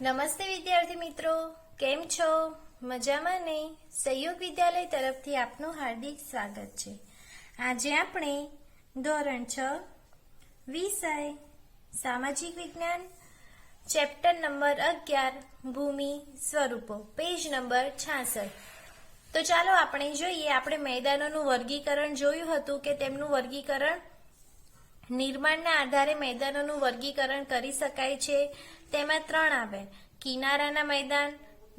નમસ્તે વિદ્યાર્થી મિત્રો, કેમ છો? મજામાં ને? સહયોગ વિદ્યાલય તરફથી આપનું હાર્દિક સ્વાગત છે. આજે આપણે ધોરણ 6 વિષય સામાજિક વિજ્ઞાન ચેપ્ટર નંબર 11 ભૂમિ સ્વરૂપો પેજ નંબર 66. તો ચાલો આપણે જોઈએ. આપણે મેદાનોનું વર્ગીકરણ જોયું હતું કે તેમનું વર્ગીકરણ નિર્માણના આધારે મેદાનોનું વર્ગીકરણ કરી શકાય છે. તેમાં 3 આવે: કિનારાના મેદાન,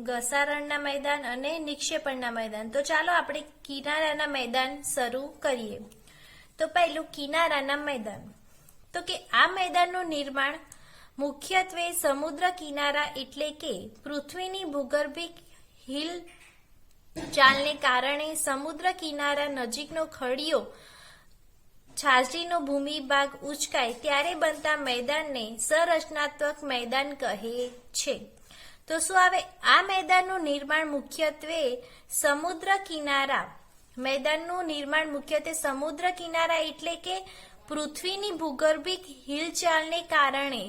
ઘસારણના મેદાન અને નિક્ષેપણના મેદાન. તો ચાલો આપણે કિનારાના મેદાન શરૂ કરીએ. તો પહેલું કિનારાના મેદાન. તો કે આ મેદાનનું નિર્માણ મુખ્યત્વે સમુદ્ર કિનારા એટલે કે પૃથ્વીની ભૂગર્ભિક હિલચાલને કારણે સમુદ્ર કિનારા નજીકનો ખડીયો છાજલીનો ભૂમિ ભાગ ઉંચકાય ત્યારે બનતા મેદાનને સંરચનાત્મક મેદાન કહે છે. તો શું આવે? આ મેદાનનું નિર્માણ મુખ્યત્વે સમુદ્ર કિનારા સમુદ્ર કિનારા એટલે કે પૃથ્વીની ભૂગર્ભિક હિલચાલને કારણે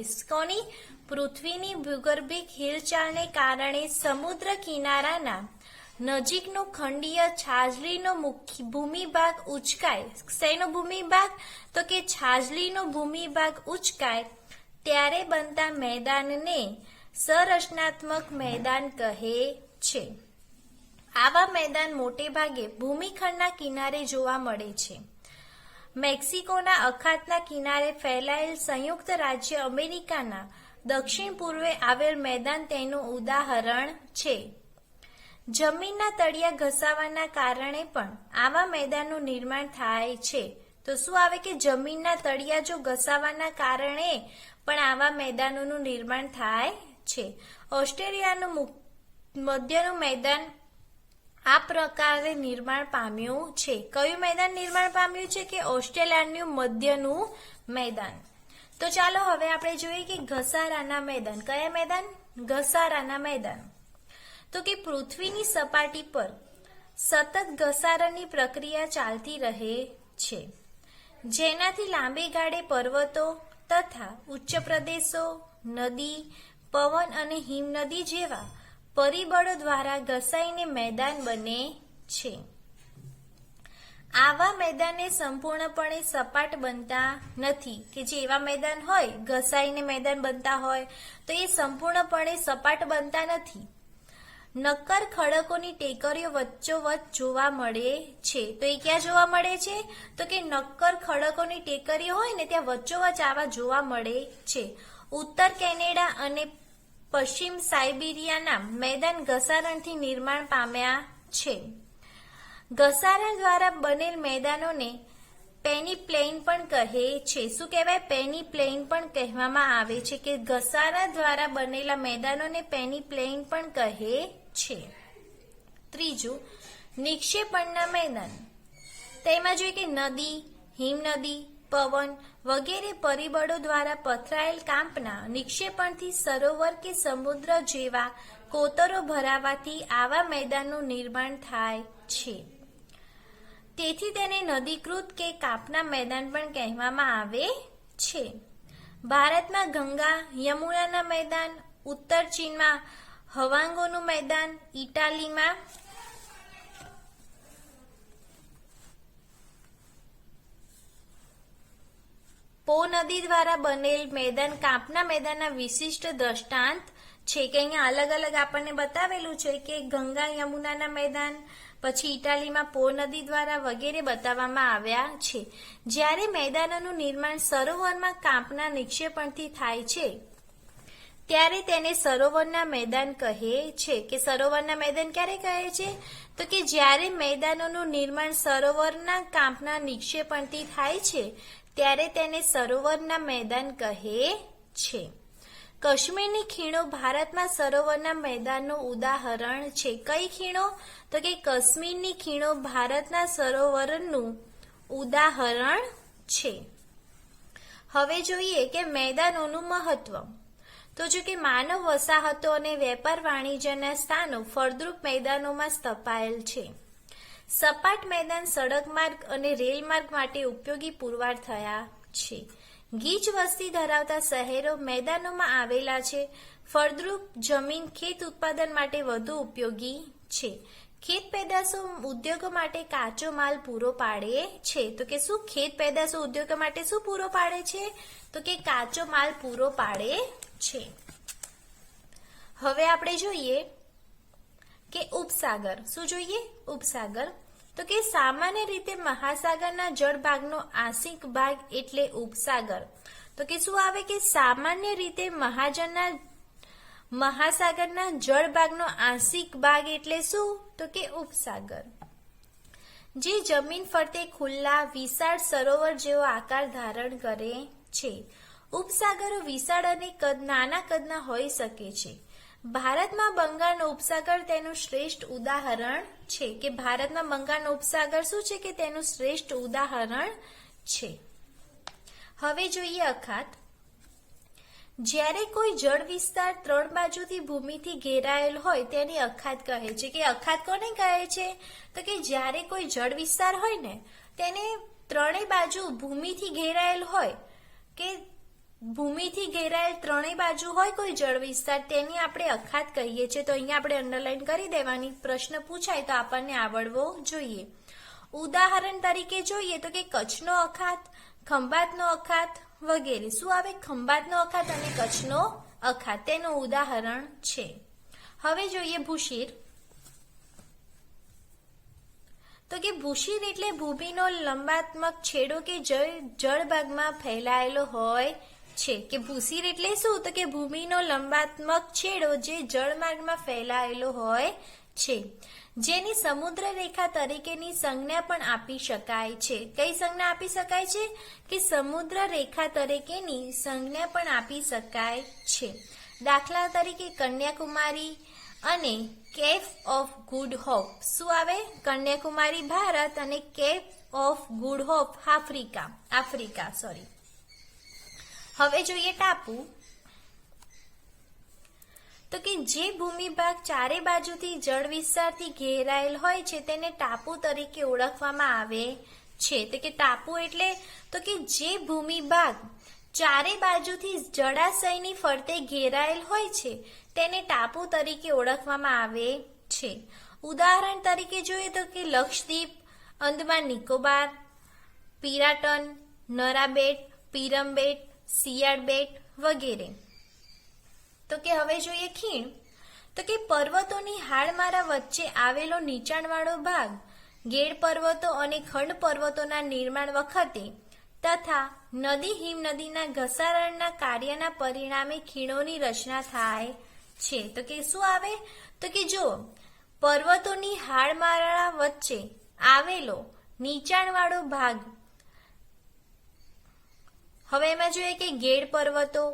પૃથ્વીની ભૂગર્ભિક હિલચાલને કારણે સમુદ્ર કિનારાના નજીકનો ખંડીય છાજલીનો ભૂમિભાગ ઉંચકાય. શેનો ભૂમિભાગ? તો કે છાજલીનો ભૂમિભાગ ઉંચકાય ત્યારે બનતા મેદાનને સંરચનાત્મક મેદાન કહે છે. આવા મેદાન મોટે ભાગે ભૂમિખંડના કિનારે જોવા મળે છે. મેક્સિકોના અખાતના કિનારે ફેલાયેલ સંયુક્ત રાજ્ય અમેરિકાના દક્ષિણ પૂર્વે આવેલ મેદાન તેનું ઉદાહરણ છે. જમીનના તળિયા ઘસાવાના કારણે પણ આવા મેદાનનું નિર્માણ થાય છે. તો શું આવે કે જમીનના તળિયા જો ઘસાવાના કારણે પણ આવા મેદાનોનું નિર્માણ થાય છે. ઓસ્ટ્રેલિયાનું મધ્યનું મેદાન આ પ્રકારે નિર્માણ પામ્યું છે. કયું મેદાન નિર્માણ પામ્યું છે? કે ઓસ્ટ્રેલિયાનું મધ્યનું મેદાન. તો ચાલો હવે આપણે જોઈએ કે ઘસારાના મેદાન. કયા મેદાન? ઘસારાના મેદાન. તો કે પૃથ્વીની સપાટી પર સતત ઘસારણની પ્રક્રિયા ચાલતી રહે છે, જેનાથી લાંબે ગાળે પર્વતો તથા ઉચ્ચ પ્રદેશો, નદી, પવન અને હિમનદી જેવા પરિબળો દ્વારા ઘસાઈને મેદાન બને છે. આવા મેદાનને સંપૂર્ણપણે સપાટ બનતા નથી. કે જે એવા મેદાન હોય ઘસાઈને મેદાન બનતા હોય તો એ સંપૂર્ણપણે સપાટ બનતા નથી. નક્કર ખડકોની ટેકરીઓ વચ્ચોવચ્ચ જોવા મળે છે. તો એ ક્યાં જોવા મળે છે? તો કે નક્કર ખડકોની ટેકરીઓ હોય ને ત્યાં વચ્ચોવચ્ચ આવા જોવા મળે છે. ઉત્તર કેનેડા અને પશ્ચિમ સાઇબિરિયાના મેદાન ઘસારણથી નિર્માણ પામ્યા છે. ઘસારણ દ્વારા બનેલ મેદાનોને પેનીપ્લેન પણ કહે છે. શું કહેવાય? પેનીપ્લેન પણ કહેવામાં આવે છે. કે ઘસારા દ્વારા બનેલા મેદાનોને પેનીપ્લેન પણ કહે છે. ત્રીજું, નિક્ષેપણના મેદાન. તેમાં જોઈએ કે નદી, હિમનદી, પવન વગેરે પરિબળો દ્વારા પથરાયેલ કાંપના નિક્ષેપણથી સરોવર કે સમુદ્ર જેવા કોતરો ભરાવાથી આવા મેદાનનું નિર્માણ થાય છે. તેથી તેને નદીકૃત કે કાંપના મેદાન પણ કહેવામાં આવે છે. ભારતમાં ગંગા યમુનાના મેદાન, ઉત્તર ચીનમાં હવાંગોનું મેદાન, ઇટાલીમાં પો નદી દ્વારા બનેલ મેદાન કાંપના મેદાનના વિશિષ્ટ દ્રષ્ટાંત છે. કે અહીંયા અલગ અલગ આપણને બતાવેલું છે કે ગંગા યમુનાના મેદાન, પછી ઇટાલીમાં પો નદી દ્વારા વગેરે બતાવવામાં આવ્યા છે. જ્યારે મેદાનોનું નિર્માણ સરોવરમાં કાંપના નિક્ષેપણથી થાય છે ત્યારે તેને સરોવરના મેદાન કહે છે. કે સરોવરના મેદાન ક્યારે કહે છે? તો કે જ્યારે મેદાનોનું નિર્માણ સરોવરના કાંપના નિક્ષેપણથી થાય છે ત્યારે તેને સરોવરના મેદાન કહે છે. કાશ્મીરની ખીણો ભારતમાં સરોવરના મેદાનનું ઉદાહરણ છે. કઈ ખીણો? તો કે કાશ્મીરની ખીણો ભારતના સરોવરનું ઉદાહરણ છે. હવે જોઈએ કે મેદાનોનું મહત્વ. તો જો કે માનવ વસાહતો અને વેપાર વાણિજ્યના સ્થાનો ફળદ્રુપ મેદાનોમાં સ્થપાયેલ છે. સપાટ મેદાન સડક માર્ગ અને રેલ માર્ગ માટે ઉપયોગી પુરવાર થયા છે. ગીચ વસ્તી ધરાવતા શહેરો મેદાનોમાં આવેલા છે. ફળદ્રુપ જમીન ખેત ઉત્પાદન માટે વધુ ઉપયોગી છે. ખેત પેદાશો ઉદ્યોગો માટે કાચો માલ પૂરો પાડે છે. તો કે શું ખેત પેદાશો ઉદ્યોગો માટે શું પૂરો પાડે છે? તો કે કાચો માલ પૂરો પાડે છે. હવે આપણે જોઈએ કે ઉપસાગર. શું જોઈએ? ઉપસાગર. તો કે સામાન્ય રીતે મહાસાગરના જળભાગનો આંશિક ભાગ એટલે ઉપસાગર. તો કે શું આવે કે સામાન્ય રીતે મહાસાગરના જળભાગનો આંશિક ભાગ એટલે શું? તો કે ઉપસાગર. જે જમીન ફરતે ખુલ્લા વિશાળ સરોવર જેવો આકાર ધારણ કરે છે. ઉપસાગરો વિશાળ અને નાના કદના હોઈ શકે છે. ભારતમાં બંગાળનો ઉપસાગર તેનું શ્રેષ્ઠ ઉદાહરણ છે. કે ભારતમાં બંગાળનો ઉપસાગર શું છે? કે તેનું શ્રેષ્ઠ ઉદાહરણ છે. હવે જોઈએ અખાત. જ્યારે કોઈ જળ વિસ્તાર 3 બાજુથી ભૂમિથી ઘેરાયેલ હોય તેને અખાત કહે છે. કે અખાત કોને કહે છે? તો કે જ્યારે કોઈ જળ વિસ્તાર હોય ને તેને 3 બાજુ ભૂમિથી ઘેરાયેલ હોય, કે ભૂમિથી ઘેરાયેલ 3 બાજુ હોય કોઈ જળ વિસ્તાર, તેની આપણે અખાત કહીએ છીએ. તો અહીંયા આપણે અંડરલાઈન કરી દેવાની. પ્રશ્ન પૂછાય તો આપણને આવડવો જોઈએ. ઉદાહરણ તરીકે જોઈએ તો કે કચ્છનો અખાત, ખંભાતનો અખાત વગેરે. શું આવે? ખંભાતનો અખાત અને કચ્છનો અખાત તેનું ઉદાહરણ છે. હવે જોઈએ ભૂશીર. તો કે ભૂશીર એટલે ભૂમિનો લંબાત્મક છેડો કે જળભાગમાં ફેલાયેલો હોય છે. કે ભૂશીર એટલે શું? તો કે ભૂમિનો લંબાત્મક છેડો જે જળમાર્ગમાં ફેલાયેલો હોય છે, જેની સમુદ્ર રેખા તરીકેની સંજ્ઞા પણ આપી શકાય છે. કઈ સંજ્ઞા આપી શકાય છે? કે સમુદ્ર રેખા તરીકેની સંજ્ઞા પણ આપી શકાય છે. દાખલા તરીકે કન્યાકુમારી અને કેપ ઓફ ગુડ હોપ. શું આવે? કન્યાકુમારી ભારત અને Cape of Good Hope Africa. હવે જોઈએ ટાપુ. તો કે જે ભૂમિભાગ ચારે બાજુથી જળ વિસ્તારથી ઘેરાયેલ હોય છે તેને ટાપુ તરીકે ઓળખવામાં આવે છે. તો કે ટાપુ એટલે તો કે જે ભૂમિભાગ ચારે બાજુથી જળાશયની ફરતે ઘેરાયેલ હોય છે તેને ટાપુ તરીકે ઓળખવામાં આવે છે. ઉદાહરણ તરીકે જોઈએ તો કે લક્ષદ્વીપ, અંદમાન નિકોબાર, પિરાટન, નરાબેટ, પીરમબેટ, સિયાળ બેટ વગેરે. તો કે હવે જોઈએ ખીણ. તો કે પર્વતોની હાડમારા વચ્ચે આવેલો નીચાણવાળો ભાગ ગેડ પર્વતો અને ખંડ પર્વતોના નિર્માણ વખતે તથા નદી હિમનદીના ઘસારણના કાર્યના પરિણામે ખીણોની રચના થાય છે. તો કે શું આવે? તો કે જો પર્વતોની હાડમારા વચ્ચે આવેલો નીચાણવાળો ભાગ, હવે એમાં જોઈએ કે ગેડ પર્વતો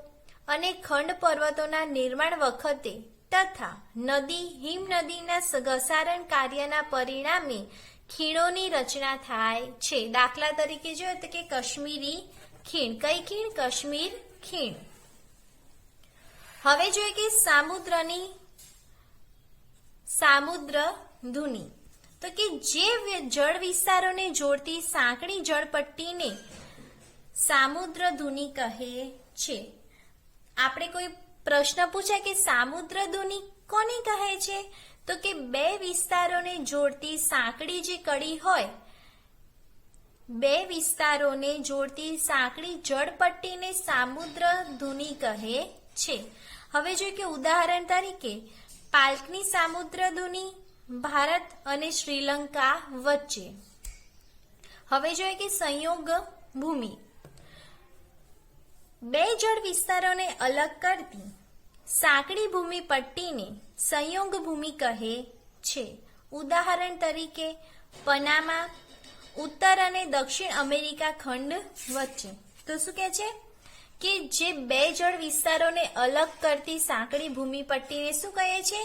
અને ખંડ પર્વતોના નિર્માણ વખતે તથા નદી હિમનદીના ઘસારણ કાર્યના પરિણામે ખીણોની રચના થાય છે. દાખલા તરીકે જોઈએ તો કે કાશ્મીરી ખીણ. કઈ ખીણ? કાશ્મીર ખીણ. હવે જોઈએ કે સામુદ્ર ધુની. તો કે જે જળ વિસ્તારોને જોડતી સાંકડી જળપટ્ટીને સામુદ્ર ધુની કહે છે. આપણે કોઈ પ્રશ્ન પૂછાય કે સામુદ્ર ધુની કોને કહે છે? તો કે બે વિસ્તારોને જોડતી સાંકડી જે કડી હોય, બે વિસ્તારોને જોડતી સાંકડી જળપટ્ટીને સામુદ્ર ધુની કહે છે. હવે જોઈએ કે ઉદાહરણ તરીકે પાલ્કની સામુદ્ર ધુની ભારત અને શ્રીલંકા વચ્ચે. હવે જોઈએ કે સંયોગ ભૂમિ. બે જળ વિસ્તારોને અલગ કરતી સાંકડી ભૂમિ પટ્ટીને સંયોગ ભૂમિ કહે છે. ઉદાહરણ તરીકે પનામા, ઉત્તર અને દક્ષિણ અમેરિકા ખંડ વચ્ચે. તો શું કહે છે કે જે બે જળ વિસ્તારોને અલગ કરતી સાંકડી ભૂમિ પટ્ટીને શું કહે છે?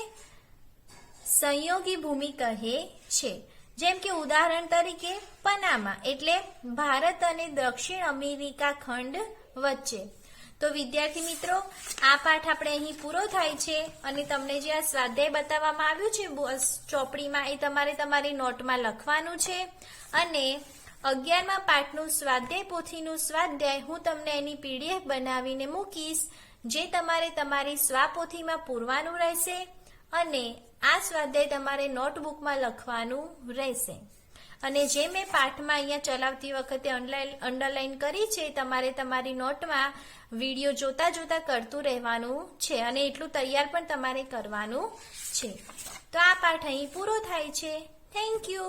સંયોગી ભૂમિ કહે છે. જેમ કે ઉદાહરણ તરીકે પનામા એટલે ભારત અને દક્ષિણ અમેરિકા ખંડ વચ્ચે. તો વિદ્યાર્થી મિત્રો, આ પાઠ આપણે અહીં પૂરો થાય છે અને તમને જે આ સ્વાધ્યાય બતાવવામાં આવ્યું છે ચોપડીમાં એ તમારે તમારી નોટમાં લખવાનું છે અને 11મા પાઠનું સ્વાધ્યાય પોથીનું સ્વાધ્યાય હું તમને એની PDF બનાવીને મૂકીશ, જે તમારે તમારી સ્વાપોથીમાં પૂરવાનું રહેશે અને આ સ્વાધ્યાય તમારે નોટબુકમાં લખવાનું રહેશે. અને જે મેં પાઠમાં અહીંયા ચલાવતી વખતે અંડરલાઈન કરી છે, તમારે તમારી નોટમાં વિડીયો જોતા જોતા કરતું રહેવાનું છે અને એટલું તૈયાર પણ તમારે કરવાનું છે. તો આ પાઠ અહીં પૂરો થાય છે. Thank you.